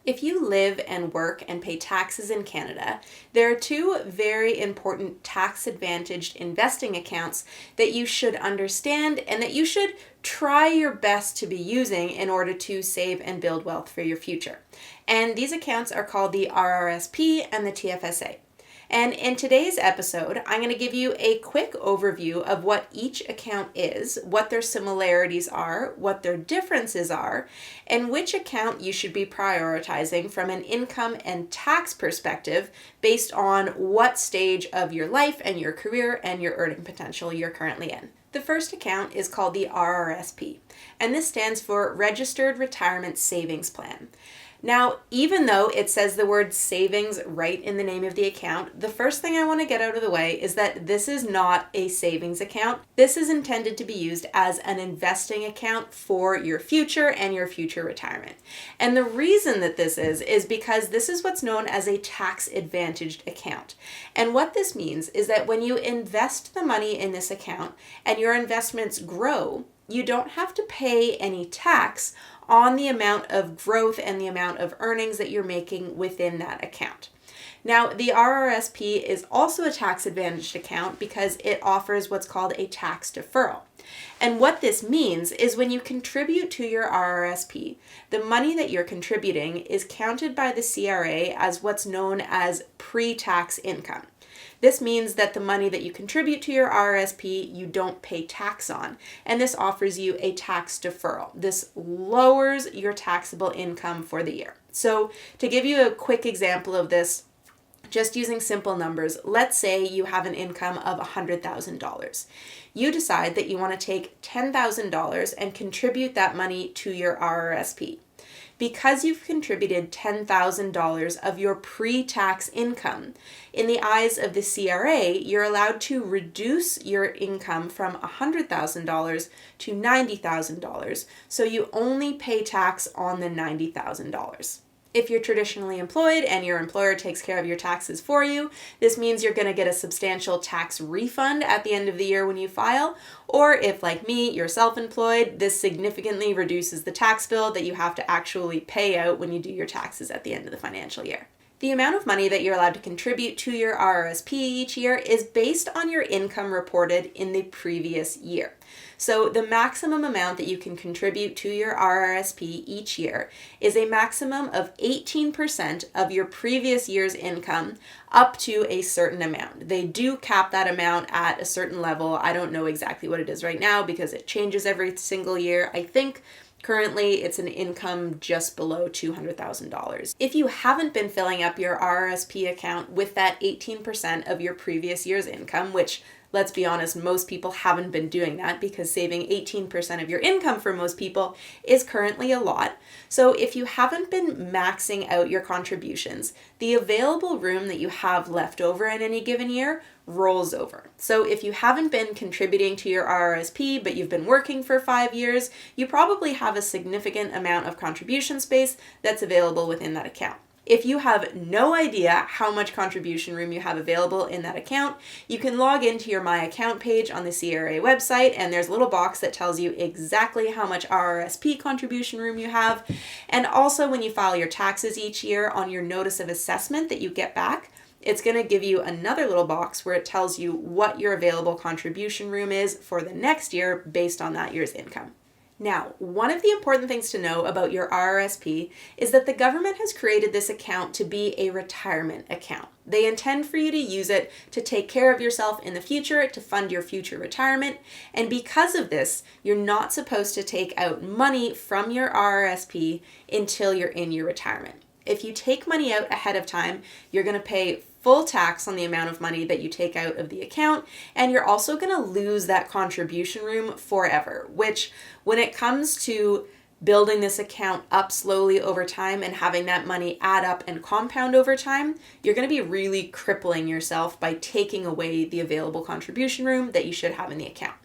If you live and work and pay taxes in Canada, there are two very important tax-advantaged investing accounts that you should understand and that you should try your best to be using in order to save and build wealth for your future. And these accounts are called the RRSP and the TFSA. And in today's episode, I'm going to give you a quick overview of what each account is, what their similarities are, what their differences are, and which account you should be prioritizing from an income and tax perspective based on what stage of your life and your career and your earning potential you're currently in. The first account is called the RRSP, and this stands for Registered Retirement Savings Plan. Now, even though it says the word savings right in the name of the account, the first thing I want to get out of the way is that this is not a savings account. This is intended to be used as an investing account for your future and your future retirement. And the reason that this is because this is what's known as a tax-advantaged account. And what this means is that when you invest the money in this account and your investments grow, you don't have to pay any tax on the amount of growth and the amount of earnings that you're making within that account. Now, the RRSP is also a tax-advantaged account because it offers what's called a tax deferral. And what this means is when you contribute to your RRSP, the money that you're contributing is counted by the CRA as what's known as pre-tax income. This means that the money that you contribute to your RRSP, you don't pay tax on, and this offers you a tax deferral. This lowers your taxable income for the year. So to give you a quick example of this, just using simple numbers, let's say you have an income of $100,000. You decide that you want to take $10,000 and contribute that money to your RRSP. Because you've contributed $10,000 of your pre-tax income, in the eyes of the CRA, you're allowed to reduce your income from $100,000 to $90,000, so you only pay tax on the $90,000. If you're traditionally employed and your employer takes care of your taxes for you, this means you're going to get a substantial tax refund at the end of the year when you file. Or if, like me, you're self-employed, this significantly reduces the tax bill that you have to actually pay out when you do your taxes at the end of the financial year. The amount of money that you're allowed to contribute to your RRSP each year is based on your income reported in the previous year. So the maximum amount that you can contribute to your RRSP each year is a maximum of 18% of your previous year's income up to a certain amount. They do cap that amount at a certain level. I don't know exactly what it is right now because it changes every single year. I think currently, it's an income just below $200,000. If you haven't been filling up your RRSP account with that 18% of your previous year's income, which, let's be honest, most people haven't been doing that because saving 18% of your income for most people is currently a lot. So if you haven't been maxing out your contributions, the available room that you have left over in any given year rolls over. So if you haven't been contributing to your RRSP, but you've been working for 5 years, you probably have a significant amount of contribution space that's available within that account. If you have no idea how much contribution room you have available in that account, you can log into your My Account page on the CRA website, and there's a little box that tells you exactly how much RRSP contribution room you have. And also when you file your taxes each year on your notice of assessment that you get back, it's going to give you another little box where it tells you what your available contribution room is for the next year based on that year's income. Now, one of the important things to know about your RRSP is that the government has created this account to be a retirement account. They intend for you to use it to take care of yourself in the future, to fund your future retirement, and because of this, you're not supposed to take out money from your RRSP until you're in your retirement. If you take money out ahead of time, you're going to pay full tax on the amount of money that you take out of the account, and you're also going to lose that contribution room forever, which when it comes to building this account up slowly over time and having that money add up and compound over time, you're going to be really crippling yourself by taking away the available contribution room that you should have in the account.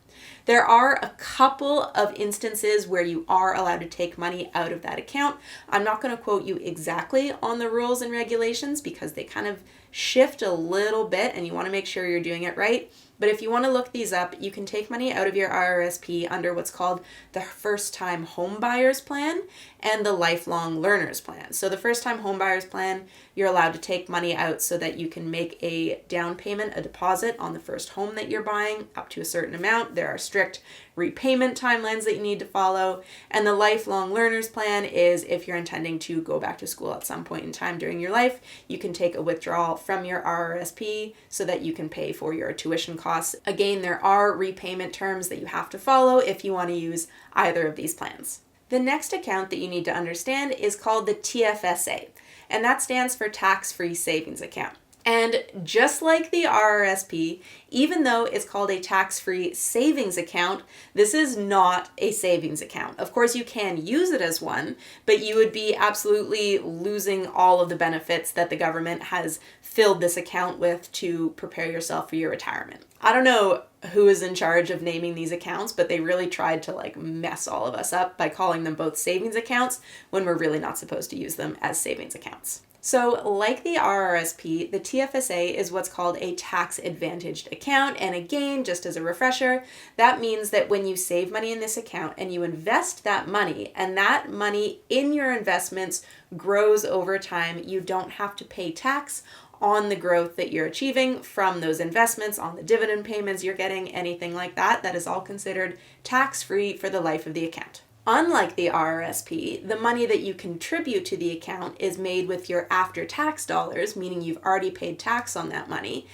There are a couple of instances where you are allowed to take money out of that account. I'm not going to quote you exactly on the rules and regulations because they kind of shift a little bit and you want to make sure you're doing it right. But if you want to look these up, you can take money out of your RRSP under what's called the First Time Home Buyers Plan and the Lifelong Learners Plan. So the First Time Home Buyers Plan, you're allowed to take money out so that you can make a down payment, a deposit on the first home that you're buying up to a certain amount. There are strict repayment timelines that you need to follow. And the Lifelong Learners Plan is if you're intending to go back to school at some point in time during your life, you can take a withdrawal from your RRSP so that you can pay for your tuition costs. Again, there are repayment terms that you have to follow if you want to use either of these plans. The next account that you need to understand is called the TFSA, and that stands for Tax-Free Savings Account. And just like the RRSP, even though it's called a tax-free savings account, this is not a savings account. Of course, you can use it as one, but you would be absolutely losing all of the benefits that the government has filled this account with to prepare yourself for your retirement. I don't know who is in charge of naming these accounts, but they really tried to mess all of us up by calling them both savings accounts when we're really not supposed to use them as savings accounts. So like the RRSP, the TFSA is what's called a tax-advantaged account. And again, just as a refresher, that means that when you save money in this account and you invest that money, and that money in your investments grows over time, you don't have to pay tax on the growth that you're achieving from those investments, on the dividend payments you're getting, anything like that. That is all considered tax-free for the life of the account. Unlike the RRSP, the money that you contribute to the account is made with your after-tax dollars, meaning you've already paid tax on that money.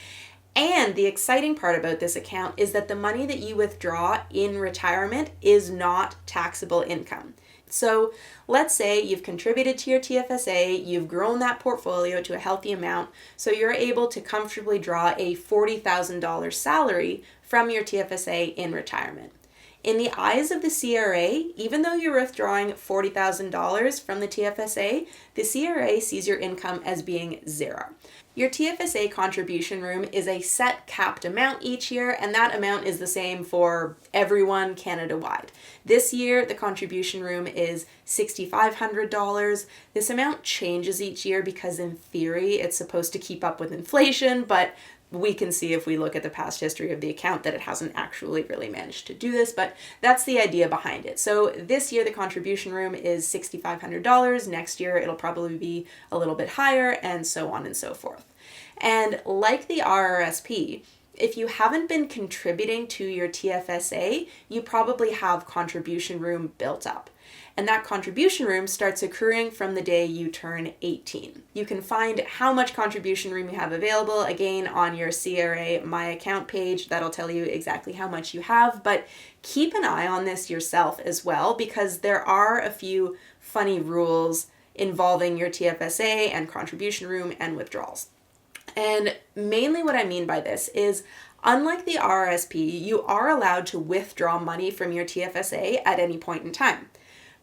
And the exciting part about this account is that the money that you withdraw in retirement is not taxable income. So let's say you've contributed to your TFSA, you've grown that portfolio to a healthy amount, so you're able to comfortably draw a $40,000 salary from your TFSA in retirement. In the eyes of the CRA, even though you're withdrawing $40,000 from the TFSA, the CRA sees your income as being zero. Your TFSA contribution room is a set capped amount each year, and that amount is the same for everyone Canada-wide. This year, the contribution room is $6,500. This amount changes each year because in theory, it's supposed to keep up with inflation, but we can see if we look at the past history of the account that it hasn't actually really managed to do this, but that's the idea behind it. So this year the contribution room is $6,500. Next year it'll probably be a little bit higher, and so on and so forth. And like the RRSP, if you haven't been contributing to your TFSA, you probably have contribution room built up. And that contribution room starts accruing from the day you turn 18. You can find how much contribution room you have available, again, on your CRA My Account page. That'll tell you exactly how much you have, but keep an eye on this yourself as well, because there are a few funny rules involving your TFSA and contribution room and withdrawals. And mainly what I mean by this is, unlike the RRSP, you are allowed to withdraw money from your TFSA at any point in time.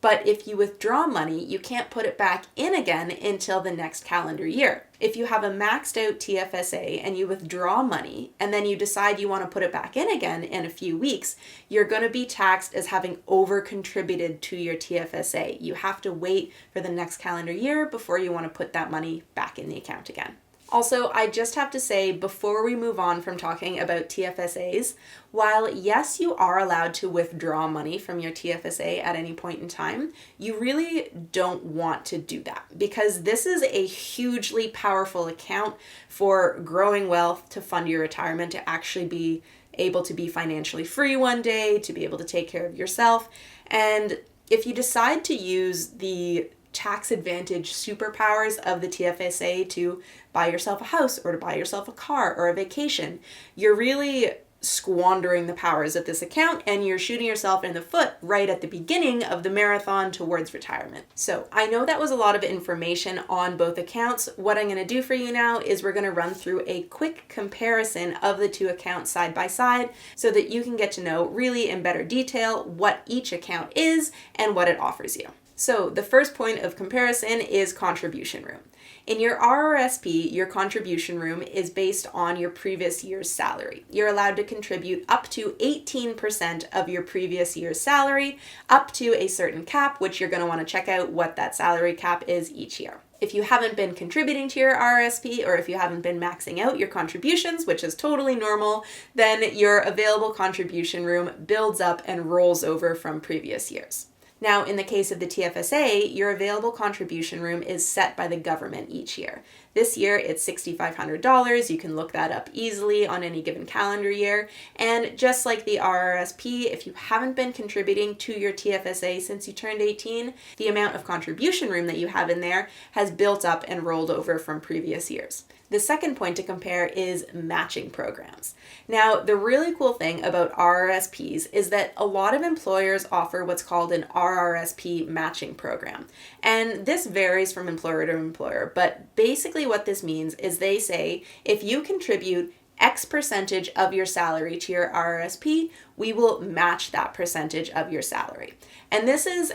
But if you withdraw money, you can't put it back in again until the next calendar year. If you have a maxed out TFSA and you withdraw money and then you decide you want to put it back in again in a few weeks, you're going to be taxed as having over contributed to your TFSA. You have to wait for the next calendar year before you want to put that money back in the account again. Also, I just have to say, before we move on from talking about TFSAs, while yes, you are allowed to withdraw money from your TFSA at any point in time, you really don't want to do that, because this is a hugely powerful account for growing wealth to fund your retirement, to actually be able to be financially free one day, to be able to take care of yourself. And if you decide to use the tax advantage superpowers of the TFSA to buy yourself a house or to buy yourself a car or a vacation, you're really squandering the powers of this account, and you're shooting yourself in the foot right at the beginning of the marathon towards retirement. So I know that was a lot of information on both accounts. What I'm going to do for you now is we're going to run through a quick comparison of the two accounts side by side so that you can get to know really in better detail what each account is and what it offers you. So the first point of comparison is contribution room. In your RRSP, your contribution room is based on your previous year's salary. You're allowed to contribute up to 18% of your previous year's salary, up to a certain cap, which you're going to want to check out what that salary cap is each year. If you haven't been contributing to your RRSP, or if you haven't been maxing out your contributions, which is totally normal, then your available contribution room builds up and rolls over from previous years. Now, in the case of the TFSA, your available contribution room is set by the government each year. This year, it's $6,500. You can look that up easily on any given calendar year. And just like the RRSP, if you haven't been contributing to your TFSA since you turned 18, the amount of contribution room that you have in there has built up and rolled over from previous years. The second point to compare is matching programs. Now, the really cool thing about RRSPs is that a lot of employers offer what's called an RRSP matching program. And this varies from employer to employer, but basically what this means is they say if you contribute X percentage of your salary to your RRSP, we will match that percentage of your salary. And this is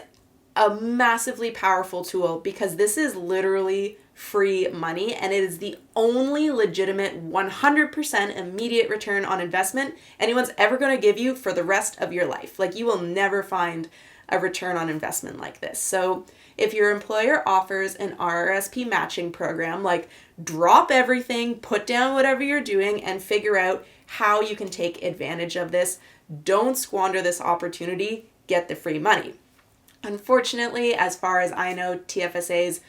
a massively powerful tool because this is literally free money, and it is the only legitimate 100% immediate return on investment anyone's ever going to give you for the rest of your life. Like, you will never find a return on investment like this. So if your employer offers an RRSP matching program, like, drop everything, put down whatever you're doing, and figure out how you can take advantage of this. Don't squander this opportunity. Get the free money. Unfortunately, as far as I know, TFSAs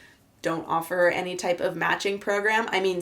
don't offer any type of matching program. I mean,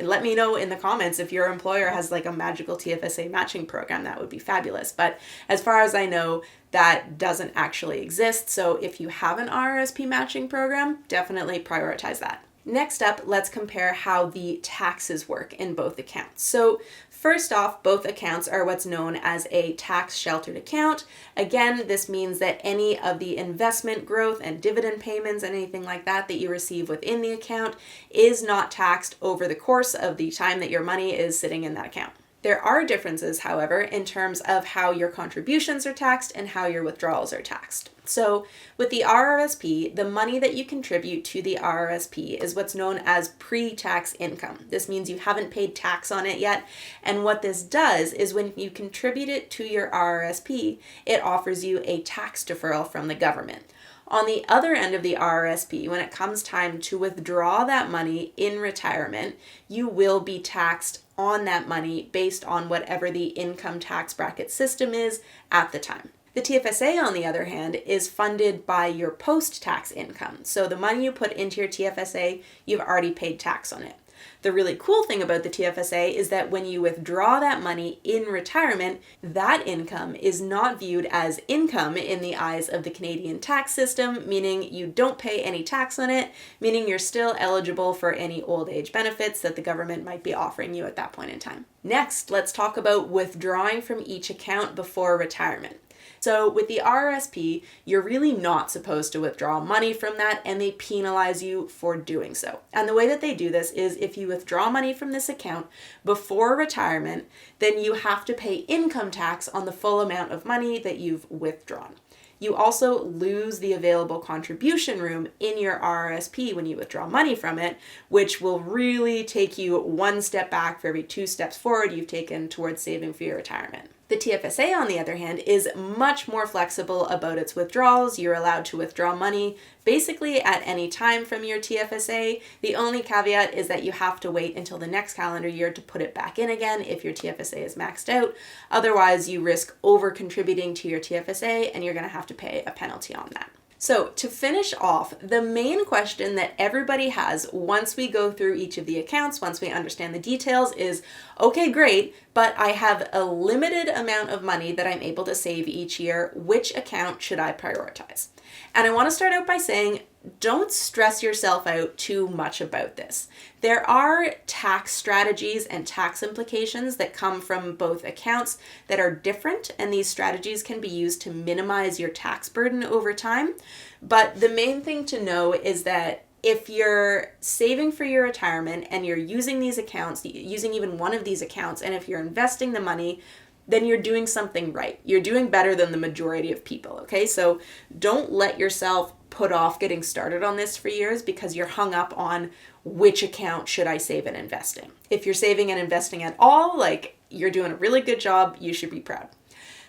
let me know in the comments if your employer has like a magical TFSA matching program. That would be fabulous. But as far as I know, that doesn't actually exist. So if you have an RRSP matching program, definitely prioritize that. Next up, let's compare how the taxes work in both accounts. So first off, both accounts are what's known as a tax sheltered account. Again, this means that any of the investment growth and dividend payments and anything like that that you receive within the account is not taxed over the course of the time that your money is sitting in that account. There are differences, however, in terms of how your contributions are taxed and how your withdrawals are taxed. So with the RRSP, the money that you contribute to the RRSP is what's known as pre-tax income. This means you haven't paid tax on it yet. And what this does is when you contribute it to your RRSP, it offers you a tax deferral from the government. On the other end of the RRSP, when it comes time to withdraw that money in retirement, you will be taxed on that money based on whatever the income tax bracket system is at the time. The TFSA, on the other hand, is funded by your post-tax income. So the money you put into your TFSA, you've already paid tax on it. The really cool thing about the TFSA is that when you withdraw that money in retirement, that income is not viewed as income in the eyes of the Canadian tax system, meaning you don't pay any tax on it, meaning you're still eligible for any old age benefits that the government might be offering you at that point in time. Next, let's talk about withdrawing from each account before retirement. So with the RRSP, you're really not supposed to withdraw money from that, and they penalize you for doing so. And the way that they do this is if you withdraw money from this account before retirement, then you have to pay income tax on the full amount of money that you've withdrawn. You also lose the available contribution room in your RRSP when you withdraw money from it, which will really take you one step back for every 2 steps forward you've taken towards saving for your retirement. The TFSA, on the other hand, is much more flexible about its withdrawals. You're allowed to withdraw money basically at any time from your TFSA. The only caveat is that you have to wait until the next calendar year to put it back in again if your TFSA is maxed out. Otherwise, you risk over-contributing to your TFSA and you're going to have to pay a penalty on that. So to finish off, the main question that everybody has once we go through each of the accounts, once we understand the details is, okay, great, but I have a limited amount of money that I'm able to save each year. Which account should I prioritize? And I want to start out by saying, don't stress yourself out too much about this. There are tax strategies and tax implications that come from both accounts that are different, and these strategies can be used to minimize your tax burden over time. But the main thing to know is that if you're saving for your retirement and you're using these accounts, using even one of these accounts, and if you're investing the money, then you're doing something right. You're doing better than the majority of people, okay? So don't let yourself put off getting started on this for years because you're hung up on which account should I save and invest in. If you're saving and investing at all, like, you're doing a really good job, you should be proud.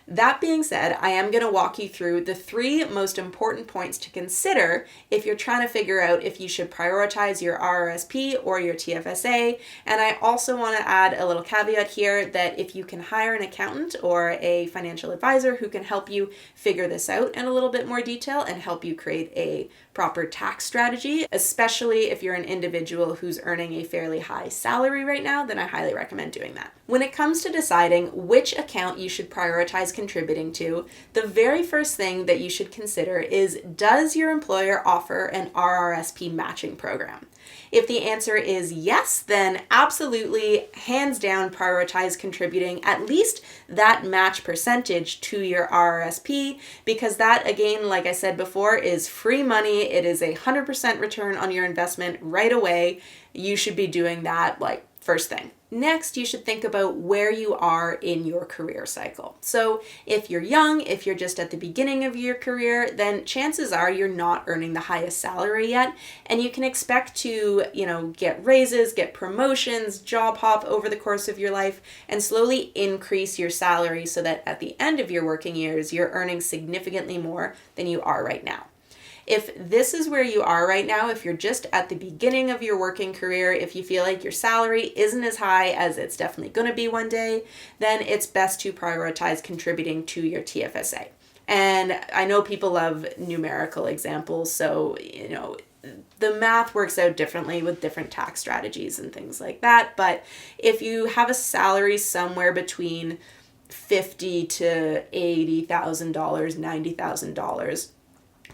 That being said, I am going to walk you through the 3 most important points to consider if you're trying to figure out if you should prioritize your RRSP or your TFSA. And I also want to add a little caveat here that if you can hire an accountant or a financial advisor who can help you figure this out in a little bit more detail and help you create a proper tax strategy, especially if you're an individual who's earning a fairly high salary right now, then I highly recommend doing that. When it comes to deciding which account you should prioritize contributing to, the very first thing that you should consider is, does your employer offer an RRSP matching program? If the answer is yes, then absolutely, hands down, prioritize contributing at least that match percentage to your RRSP, because that, again, like I said before, is free money. It is 100% return on your investment right away. You should be doing that like first thing. Next, you should think about where you are in your career cycle. So if you're young, if you're just at the beginning of your career, then chances are you're not earning the highest salary yet, and you can expect to, get raises, get promotions, job hop over the course of your life, and slowly increase your salary so that at the end of your working years, you're earning significantly more than you are right now. If this is where you are right now, if you're just at the beginning of your working career, if you feel like your salary isn't as high as it's definitely going to be one day, then it's best to prioritize contributing to your TFSA. And I know people love numerical examples, so, the math works out differently with different tax strategies and things like that. But if you have a salary somewhere between $50,000 to $80,000, $90,000,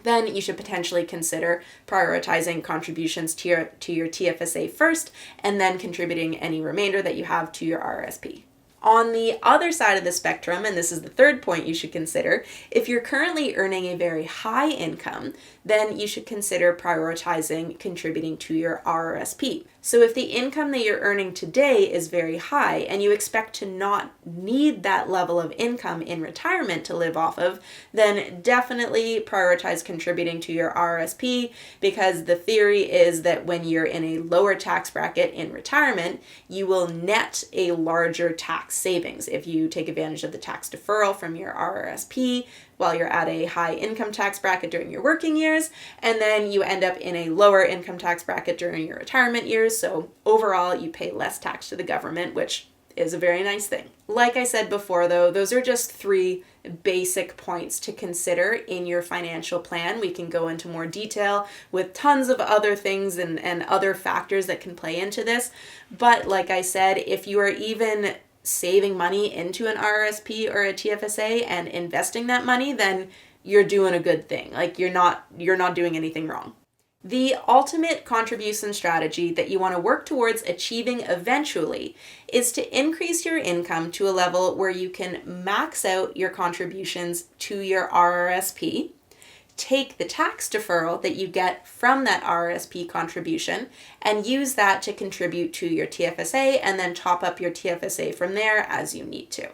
then you should potentially consider prioritizing contributions to your TFSA first, and then contributing any remainder that you have to your RRSP. On the other side of the spectrum, and this is the third point you should consider, if you're currently earning a very high income, then you should consider prioritizing contributing to your RRSP. So if the income that you're earning today is very high and you expect to not need that level of income in retirement to live off of, then definitely prioritize contributing to your RRSP, because the theory is that when you're in a lower tax bracket in retirement, you will net a larger tax savings if you take advantage of the tax deferral from your RRSP while you're at a high income tax bracket during your working years, and then you end up in a lower income tax bracket during your retirement years. So overall, you pay less tax to the government, which is a very nice thing. Like I said before, though, those are just 3 basic points to consider in your financial plan. We can go into more detail with tons of other things and other factors that can play into this. But like I said, if you are even saving money into an RRSP or a TFSA and investing that money, then you're doing a good thing. Like you're not doing anything wrong. The ultimate contribution strategy that you want to work towards achieving eventually is to increase your income to a level where you can max out your contributions to your RRSP, take the tax deferral that you get from that RRSP contribution and use that to contribute to your TFSA, and then top up your TFSA from there as you need to.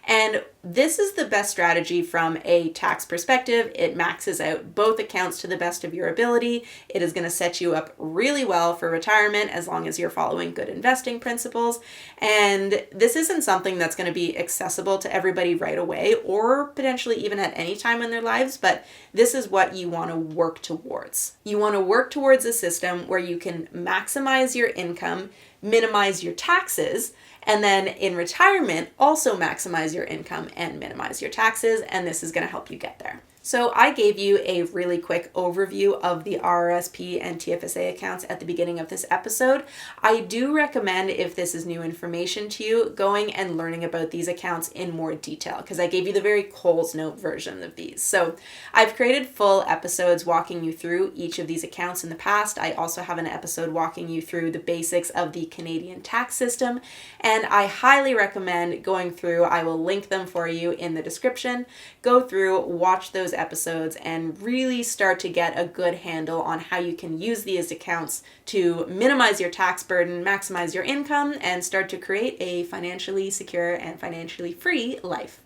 And this is the best strategy from a tax perspective. It maxes out both accounts to the best of your ability. It is going to set you up really well for retirement as long as you're following good investing principles. And this isn't something that's going to be accessible to everybody right away, or potentially even at any time in their lives, but this is what you want to work towards. You want to work towards a system where you can maximize your income, minimize your taxes, and then in retirement, also maximize your income and minimize your taxes, and this is going to help you get there. So I gave you a really quick overview of the RRSP and TFSA accounts at the beginning of this episode. I do recommend, if this is new information to you, going and learning about these accounts in more detail, because I gave you the very Coles Note version of these. So I've created full episodes walking you through each of these accounts in the past. I also have an episode walking you through the basics of the Canadian tax system, and I highly recommend going through. I will link them for you in the description. Go through, watch those episodes, and really start to get a good handle on how you can use these accounts to minimize your tax burden, maximize your income, and start to create a financially secure and financially free life.